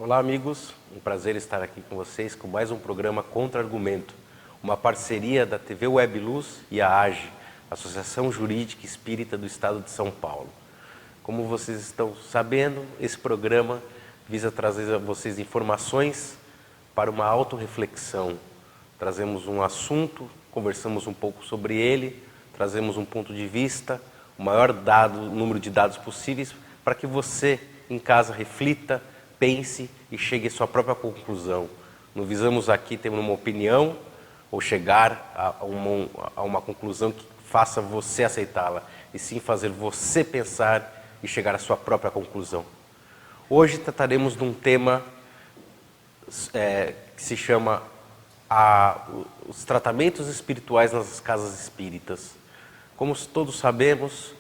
Olá, amigos. Um prazer estar aqui com vocês com mais um programa Contra-Argumento, uma parceria da TV Web Luz e a AGE, Associação Jurídica Espírita do Estado de São Paulo. Como vocês estão sabendo, esse programa visa trazer a vocês informações para uma autorreflexão. Trazemos um assunto, conversamos um pouco sobre ele, trazemos um ponto de vista, o maior número de dados possíveis para que você, em casa, reflita, pense e chegue à sua própria conclusão. Não visamos aqui ter uma opinião ou chegar a uma conclusão que faça você aceitá-la, e sim fazer você pensar e chegar à sua própria conclusão. Hoje trataremos de um tema que se chama os tratamentos espirituais nas casas espíritas. Como todos sabemos,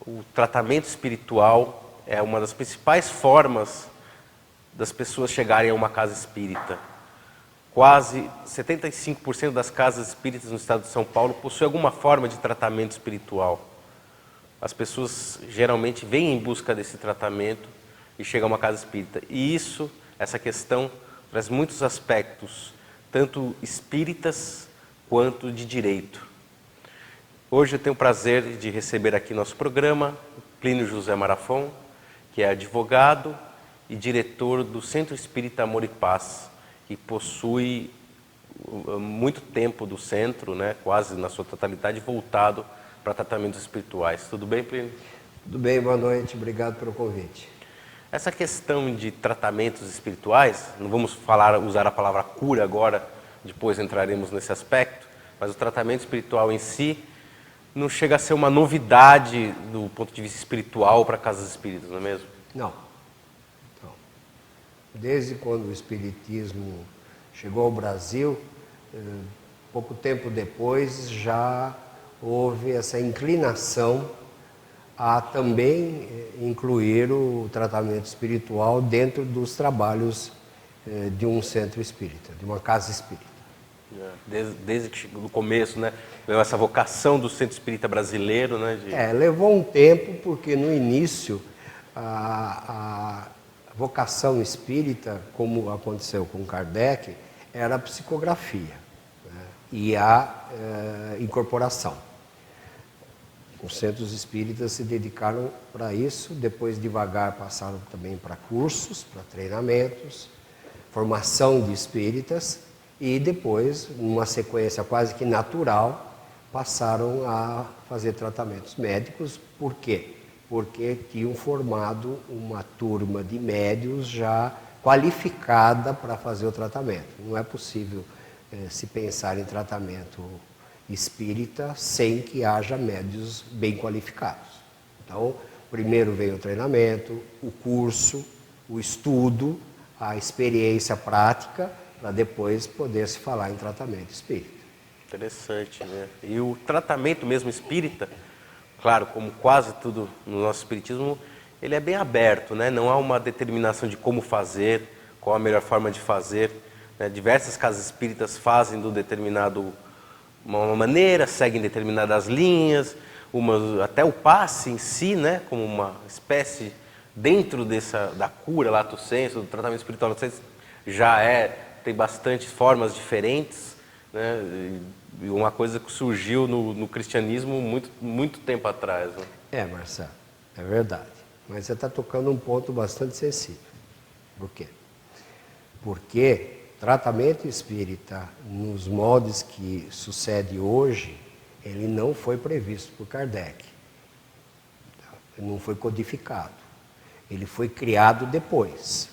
o tratamento espiritual é uma das principais formas das pessoas chegarem a uma casa espírita. Quase 75% das casas espíritas no estado de São Paulo possuem alguma forma de tratamento espiritual. As pessoas geralmente vêm em busca desse tratamento e chegam a uma casa espírita. E essa questão, traz muitos aspectos, tanto espíritas quanto de direito. Hoje eu tenho o prazer de receber aqui no nosso programa Plínio José Marafon, que é advogado e diretor do Centro Espírita Amor e Paz, que possui muito tempo do centro, quase na sua totalidade, voltado para tratamentos espirituais. Tudo bem, Plínio? Tudo bem, boa noite, obrigado pelo convite. Essa questão de tratamentos espirituais, não vamos usar a palavra cura agora, depois entraremos nesse aspecto, mas o tratamento espiritual em si não chega a ser uma novidade do ponto de vista espiritual para casas espíritas, não é mesmo? Não. Desde quando o Espiritismo chegou ao Brasil, pouco tempo depois já houve essa inclinação a também incluir o tratamento espiritual dentro dos trabalhos de um centro espírita, de uma casa espírita. Desde que chegou no começo, veio essa vocação do centro espírita brasileiro, levou um tempo, porque no início a vocação espírita, como aconteceu com Kardec, era a psicografia, e a incorporação. Os centros espíritas se dedicaram para isso, depois devagar passaram também para cursos, para treinamentos, formação de espíritas, e depois, numa sequência quase que natural, passaram a fazer tratamentos médicos. Por quê? Porque tinham formado uma turma de médios já qualificada para fazer o tratamento. Não é possível se pensar em tratamento espírita sem que haja médios bem qualificados. Então, primeiro vem o treinamento, o curso, o estudo, a experiência prática, para depois poder se falar em tratamento espírita. Interessante, E o tratamento mesmo espírita, claro, como quase tudo no nosso espiritismo, ele é bem aberto, Não há uma determinação de como fazer, qual a melhor forma de fazer. Diversas casas espíritas fazem de uma maneira, seguem determinadas linhas, até o passe em si, como uma espécie dentro da cura lato sensu, do tratamento espiritual lato sensu, tem bastante formas diferentes, E uma coisa que surgiu no cristianismo muito tempo atrás. Marcelo, é verdade. Mas você está tocando um ponto bastante sensível. Por quê? Porque tratamento espírita, nos moldes que sucede hoje, ele não foi previsto por Kardec. Ele não foi codificado. Ele foi criado depois.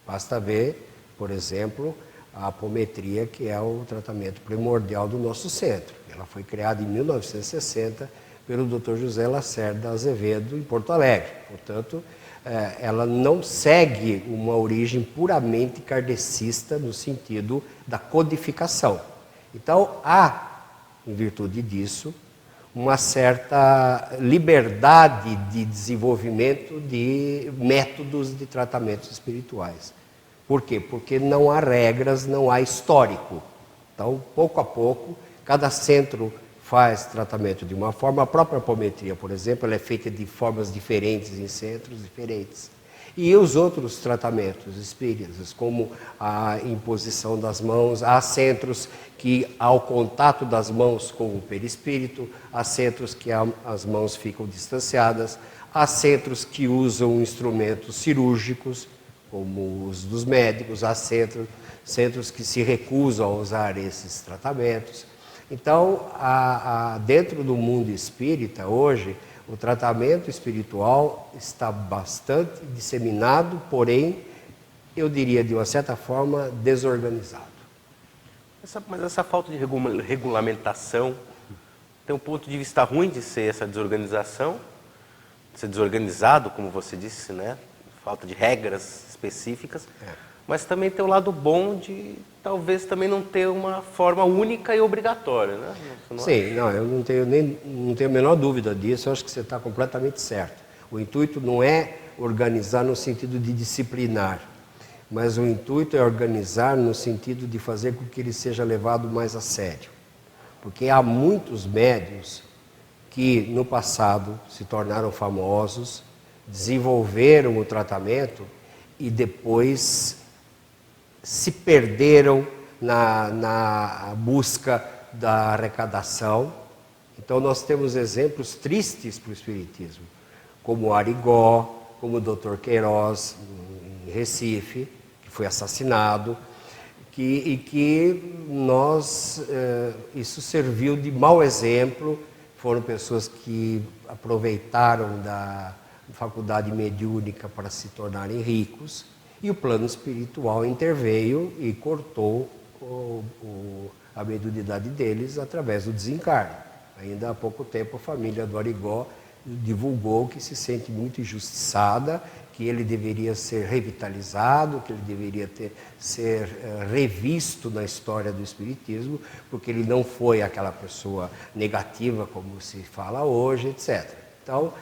Basta ver, por exemplo, a apometria, que é o tratamento primordial do nosso centro. Ela foi criada em 1960 pelo Dr. José Lacerda Azevedo, em Porto Alegre. Portanto, ela não segue uma origem puramente kardecista no sentido da codificação. Então, há, em virtude disso, uma certa liberdade de desenvolvimento de métodos de tratamentos espirituais. Por quê? Porque não há regras, não há histórico. Então, pouco a pouco, cada centro faz tratamento de uma forma. A própria apometria, por exemplo, ela é feita de formas diferentes em centros diferentes. E os outros tratamentos espíritas, como a imposição das mãos, há centros que, ao contato das mãos com o perispírito, há centros que as mãos ficam distanciadas, há centros que usam instrumentos cirúrgicos, como os dos médicos, há centros que se recusam a usar esses tratamentos. Então, dentro do mundo espírita, hoje, o tratamento espiritual está bastante disseminado, porém, eu diria, de uma certa forma, desorganizado. Mas essa falta de regulamentação tem um ponto de vista ruim de ser essa desorganização, de ser desorganizado, como você disse, né? Falta de regras específicas, mas também tem o lado bom de talvez também não ter uma forma única e obrigatória, né? Sim, não, eu não tenho a menor dúvida disso, eu acho que você está completamente certo. O intuito não é organizar no sentido de disciplinar, mas o intuito é organizar no sentido de fazer com que ele seja levado mais a sério. Porque há muitos médiuns que no passado se tornaram famosos, desenvolveram o tratamento e depois se perderam na busca da arrecadação. Então nós temos exemplos tristes para o Espiritismo, como o Arigó, como o Dr. Queiroz, em Recife, que foi assassinado, isso serviu de mau exemplo. Foram pessoas que aproveitaram da faculdade mediúnica para se tornarem ricos, e o plano espiritual interveio e cortou a mediunidade deles através do desencarne. Ainda há pouco tempo a família do Arigó divulgou que se sente muito injustiçada, que ele deveria ser revitalizado, que ele deveria ser revisto na história do Espiritismo, porque ele não foi aquela pessoa negativa como se fala hoje, etc. Então,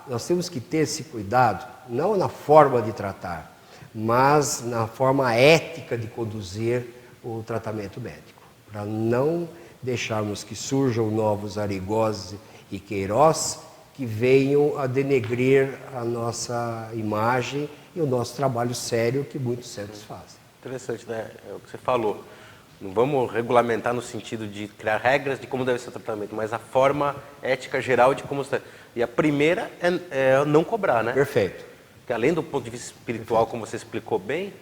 nós temos que ter esse cuidado, não na forma de tratar, mas na forma ética de conduzir o tratamento médico, para não deixarmos que surjam novos Arigós e Queiroz que venham a denegrir a nossa imagem e o nosso trabalho sério que muitos centros fazem. Interessante, né? É o que você falou. Não vamos regulamentar no sentido de criar regras de como deve ser o tratamento, mas a forma ética geral de como... E a primeira é não cobrar, né? Perfeito. Porque além do ponto de vista espiritual, como você explicou bem,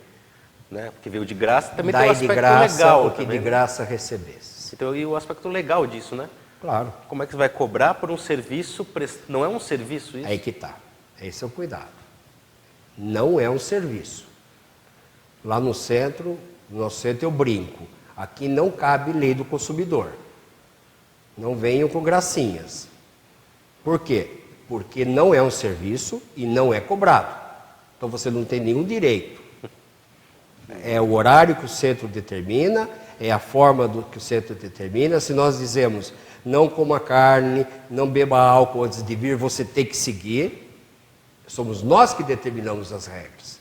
né? Porque veio de graça, também Dai tem o aspecto de graça legal. o que de graça recebesses. Então, e o aspecto legal disso, né? Claro. Como é que você vai cobrar por um serviço? Não é um serviço isso? Aí que está. Esse é o cuidado. Não é um serviço. Lá no nosso centro eu brinco. Aqui não cabe lei do consumidor. Não venham com gracinhas. Por quê? Porque não é um serviço e não é cobrado. Então você não tem nenhum direito. É o horário que o centro determina, é a forma que o centro determina. Se nós dizemos não coma carne, não beba álcool antes de vir, você tem que seguir. Somos nós que determinamos as regras.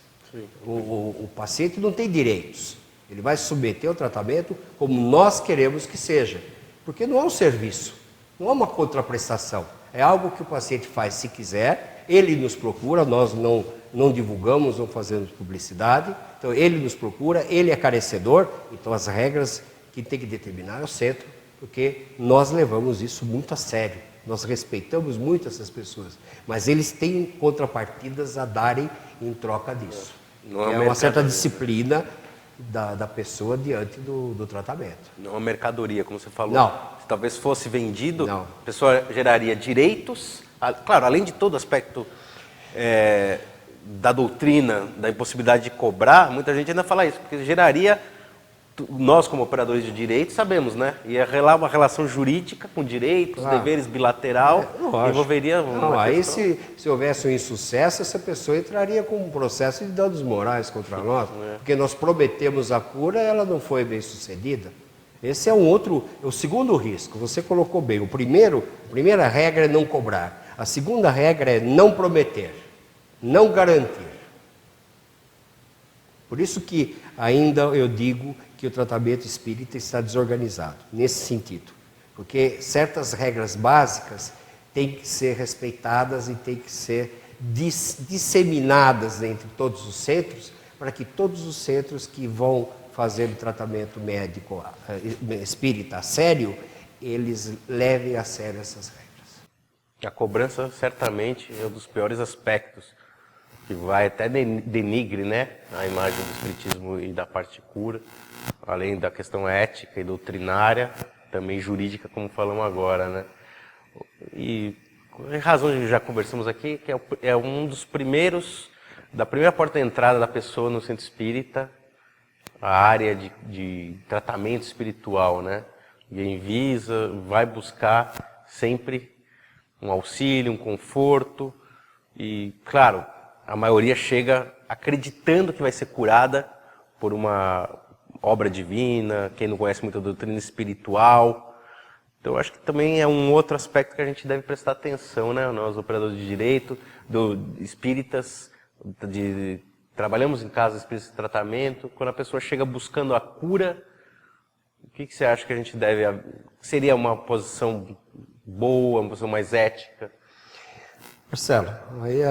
O paciente não tem direitos. Ele vai se submeter ao tratamento como nós queremos que seja. Porque não é um serviço, não é uma contraprestação. É algo que o paciente faz se quiser, ele nos procura, nós não divulgamos, não fazemos publicidade. Então ele nos procura, ele é carecedor, então as regras que tem que determinar é o centro, porque nós levamos isso muito a sério. Nós respeitamos muito essas pessoas, mas eles têm contrapartidas a darem em troca disso. É uma certa disciplina da pessoa diante do tratamento. Não é uma mercadoria, como você falou. Não. Se talvez fosse vendido, Não. a pessoa geraria direitos, claro, além de todo o aspecto da doutrina, da impossibilidade de cobrar, muita gente ainda fala isso, porque geraria, nós como operadores de direitos sabemos, né? Ia relar uma relação jurídica com direitos, Claro. deveres bilateral, envolveria uma aí questão. se houvesse um insucesso, essa pessoa entraria com um processo de danos morais contra nós, porque nós prometemos a cura e ela não foi bem sucedida. Esse é o segundo risco. Você colocou bem. A primeira regra é não cobrar. A segunda regra é não prometer, não garantir. Por isso que ainda eu digo que o tratamento espírita está desorganizado, nesse sentido. Porque certas regras básicas têm que ser respeitadas e têm que ser disseminadas entre todos os centros, para que todos os centros que vão fazer o tratamento médico espírita a sério, eles levem a sério essas regras. A cobrança certamente é um dos piores aspectos, que vai até denigre, né, a imagem do espiritismo e da parte cura, além da questão ética e doutrinária, também jurídica, como falamos agora, né. E em razão de já conversamos aqui, que é um dos primeiros, da primeira porta de entrada da pessoa no centro espírita, a área de tratamento espiritual, né? Ninguém visa, vai buscar sempre um auxílio, um conforto e, claro, a maioria chega acreditando que vai ser curada por uma obra divina, quem não conhece muito a doutrina espiritual. Então, eu acho que também é um outro aspecto que a gente deve prestar atenção, né? Nós, operadores de direito, espíritas, trabalhamos em casas espíritas de tratamento, quando a pessoa chega buscando a cura, o que você acha que a gente deve... Seria uma posição boa, uma posição mais ética? Marcelo, aí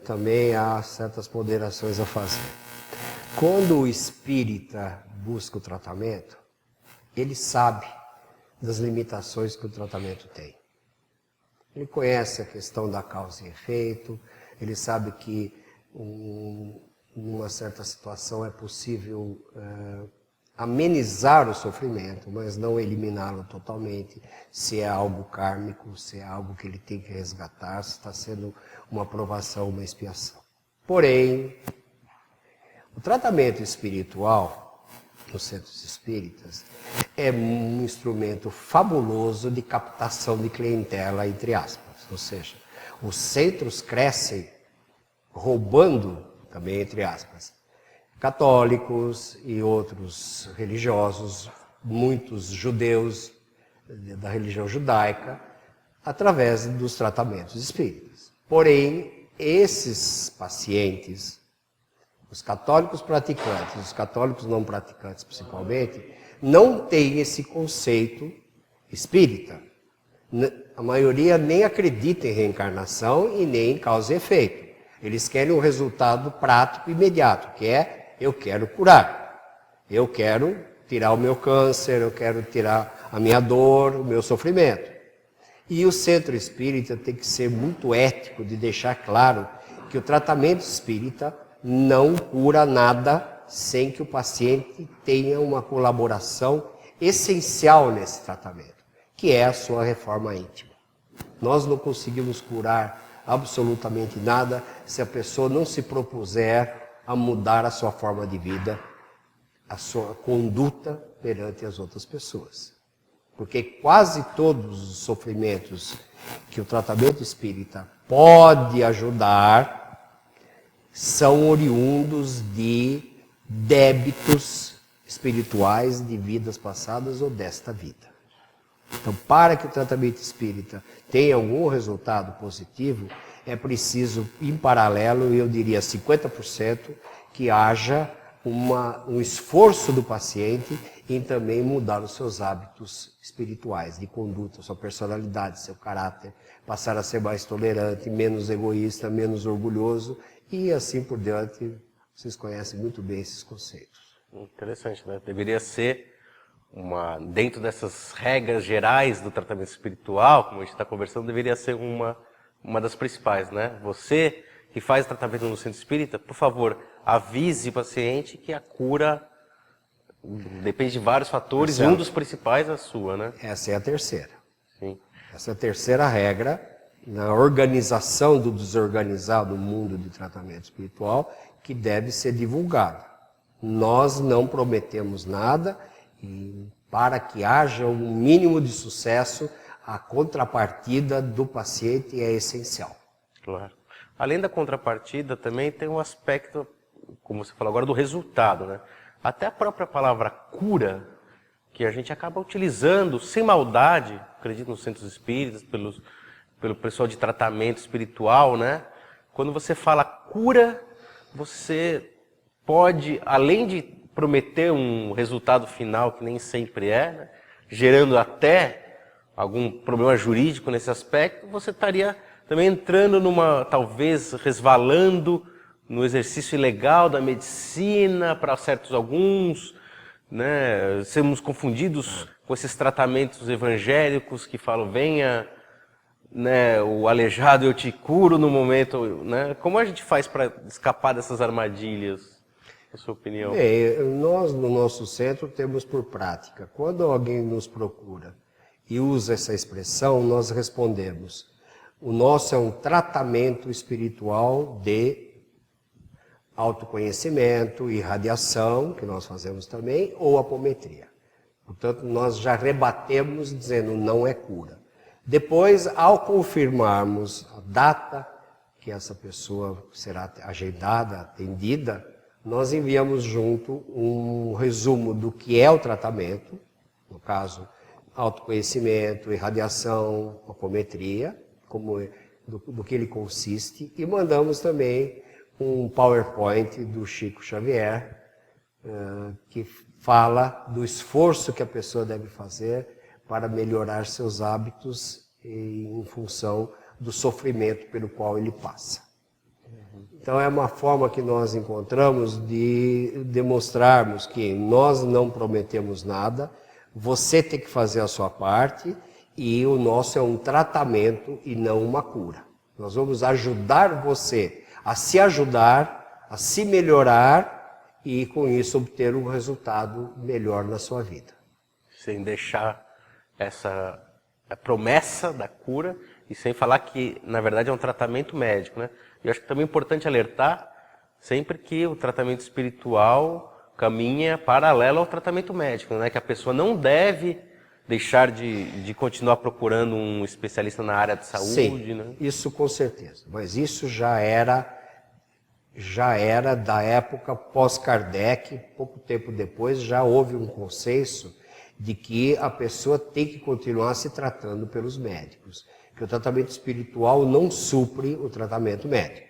também há certas ponderações a fazer. Quando o espírita busca o tratamento, ele sabe das limitações que o tratamento tem. Ele conhece a questão da causa e efeito, ele sabe que numa certa situação é possível amenizar o sofrimento, mas não eliminá-lo totalmente, se é algo kármico, se é algo que ele tem que resgatar, se está sendo uma provação, uma expiação. Porém, o tratamento espiritual nos centros espíritas é um instrumento fabuloso de captação de clientela, entre aspas. Ou seja, os centros crescem roubando, também entre aspas, católicos e outros religiosos, muitos judeus da religião judaica, através dos tratamentos espíritas. Porém, esses pacientes, os católicos praticantes, os católicos não praticantes principalmente, não têm esse conceito espírita. A maioria nem acredita em reencarnação e nem em causa e efeito. Eles querem um resultado prático e imediato, que é, eu quero curar, eu quero tirar o meu câncer, eu quero tirar a minha dor, o meu sofrimento. E o centro espírita tem que ser muito ético de deixar claro que o tratamento espírita não cura nada sem que o paciente tenha uma colaboração essencial nesse tratamento, que é a sua reforma íntima. Nós não conseguimos curar absolutamente nada se a pessoa não se propuser a mudar a sua forma de vida, a sua conduta perante as outras pessoas. Porque quase todos os sofrimentos que o tratamento espírita pode ajudar são oriundos de débitos espirituais de vidas passadas ou desta vida. Então, para que o tratamento espírita tenha algum resultado positivo, é preciso, em paralelo, eu diria 50%, que haja um esforço do paciente em também mudar os seus hábitos espirituais, de conduta, sua personalidade, seu caráter, passar a ser mais tolerante, menos egoísta, menos orgulhoso e assim por diante. Vocês conhecem muito bem esses conceitos. Interessante, né? Deveria ser dentro dessas regras gerais do tratamento espiritual, como a gente está conversando, deveria ser uma das principais, né? Você que faz tratamento no centro espírita, por favor, avise o paciente que a cura depende de vários fatores, e um dos principais é a sua, né? Essa é a terceira. Sim. Essa é a terceira regra na organização do desorganizado mundo de tratamento espiritual que deve ser divulgado. Nós não prometemos nada e para que haja um mínimo de sucesso, a contrapartida do paciente é essencial. Claro. Além da contrapartida, também tem um aspecto, como você falou agora, do resultado, né? Até a própria palavra cura, que a gente acaba utilizando sem maldade, acredito nos centros espíritas, pelo pessoal de tratamento espiritual, né? Quando você fala cura, você pode, além de prometer um resultado final, que nem sempre é, né? Gerando até algum problema jurídico nesse aspecto, você estaria também entrando talvez resvalando no exercício ilegal da medicina para certos alguns, né? Sermos confundidos com esses tratamentos evangélicos que falam, venha, né, o aleijado eu te curo no momento, né? Como a gente faz para escapar dessas armadilhas, na sua opinião? Bem, nós no nosso centro temos por prática, quando alguém nos procura e usa essa expressão, nós respondemos, o nosso é um tratamento espiritual de autoconhecimento, irradiação, que nós fazemos também, ou apometria. Portanto, nós já rebatemos dizendo não é cura. Depois, ao confirmarmos a data que essa pessoa será agendada, atendida, nós enviamos junto um resumo do que é o tratamento, no caso, autoconhecimento, irradiação, apometria, do que ele consiste, e mandamos também um PowerPoint do Chico Xavier, que fala do esforço que a pessoa deve fazer para melhorar seus hábitos em função do sofrimento pelo qual ele passa. Então é uma forma que nós encontramos de demonstrarmos que nós não prometemos nada, você tem que fazer a sua parte e o nosso é um tratamento e não uma cura. Nós vamos ajudar você a se ajudar, a se melhorar e com isso obter um resultado melhor na sua vida. Sem deixar essa promessa da cura e sem falar que, na verdade, é um tratamento médico, né? E eu acho que também é importante alertar sempre que o tratamento espiritual caminha paralelo ao tratamento médico, né? Que a pessoa não deve deixar de continuar procurando um especialista na área de saúde. Sim, né? Isso com certeza. Mas isso já era da época pós-Kardec, pouco tempo depois já houve um consenso de que a pessoa tem que continuar se tratando pelos médicos, que o tratamento espiritual não supre o tratamento médico.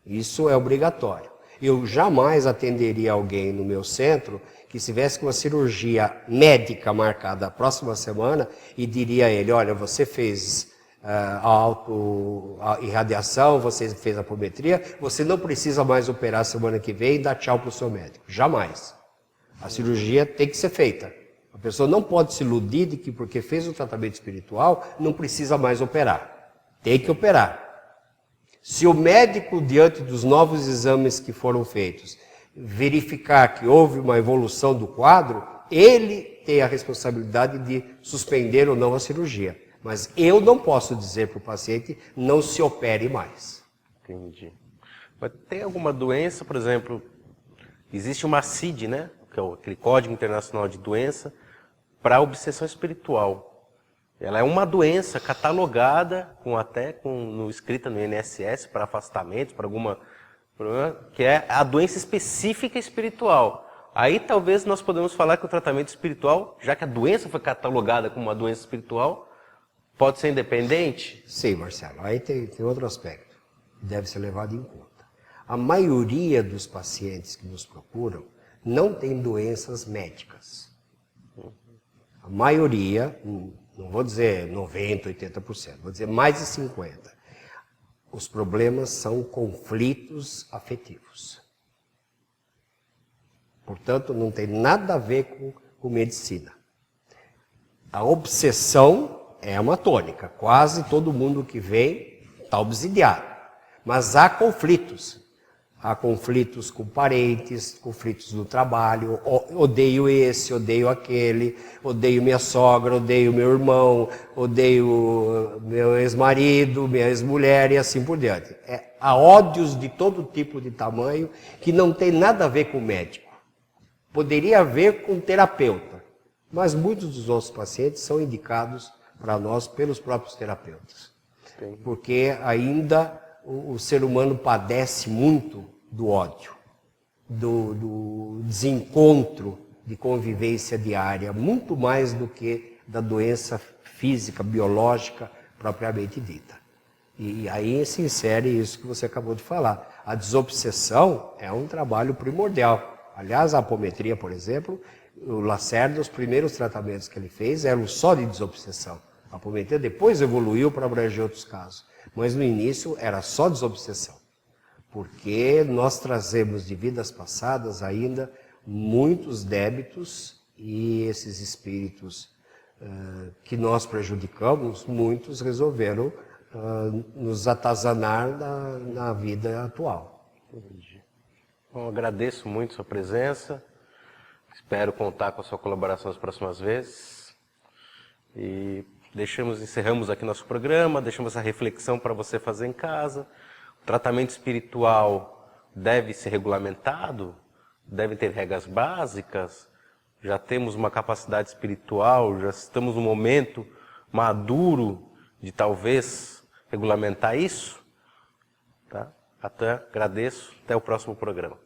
Isso é obrigatório. Eu jamais atenderia alguém no meu centro que estivesse com uma cirurgia médica marcada a próxima semana e diria a ele, olha, você fez a irradiação, você fez a apometria, você não precisa mais operar semana que vem e dar tchau para o seu médico. Jamais. A cirurgia tem que ser feita. A pessoa não pode se iludir de que porque fez o tratamento espiritual, não precisa mais operar. Tem que operar. Se o médico, diante dos novos exames que foram feitos, verificar que houve uma evolução do quadro, ele tem a responsabilidade de suspender ou não a cirurgia. Mas eu não posso dizer para o paciente, não se opere mais. Entendi. Mas tem alguma doença, por exemplo, existe uma CID, né? Que é aquele Código Internacional de Doença, para obsessão espiritual. Ela é uma doença catalogada, escrita no INSS, para afastamento, para alguma problema, que é a doença específica espiritual. Aí talvez nós podemos falar que o tratamento espiritual, já que a doença foi catalogada como uma doença espiritual, pode ser independente? Sim, Marcelo. Aí tem outro aspecto que deve ser levado em conta. A maioria dos pacientes que nos procuram não tem doenças médicas. A maioria, não vou dizer 90%, 80%, vou dizer mais de 50%. Os problemas são conflitos afetivos. Portanto, não tem nada a ver com medicina. A obsessão é uma tônica. Quase todo mundo que vem está obsidiado. Mas há conflitos. Há conflitos com parentes, conflitos no trabalho. Odeio esse, odeio aquele, odeio minha sogra, odeio meu irmão, odeio meu ex-marido, minha ex-mulher e assim por diante. Há ódios de todo tipo de tamanho que não tem nada a ver com o médico. Poderia haver com o terapeuta. Mas muitos dos nossos pacientes são indicados para nós pelos próprios terapeutas. Sim. Porque ainda o ser humano padece muito do ódio, do desencontro de convivência diária, muito mais do que da doença física, biológica, propriamente dita. E aí se insere isso que você acabou de falar. A desobsessão é um trabalho primordial. Aliás, a apometria, por exemplo, o Lacerda, os primeiros tratamentos que ele fez eram só de desobsessão. Papo Mentê depois evoluiu para abranger outros casos. Mas no início era só desobsessão. Porque nós trazemos de vidas passadas ainda muitos débitos e esses espíritos que nós prejudicamos, muitos resolveram nos atazanar na vida atual. Entendi. Bom, agradeço muito a sua presença. Espero contar com a sua colaboração nas próximas vezes. E encerramos aqui nosso programa, deixamos essa reflexão para você fazer em casa. O tratamento espiritual deve ser regulamentado, deve ter regras básicas. Já temos uma capacidade espiritual, já estamos num momento maduro de talvez regulamentar isso. Tá? Agradeço, até o próximo programa.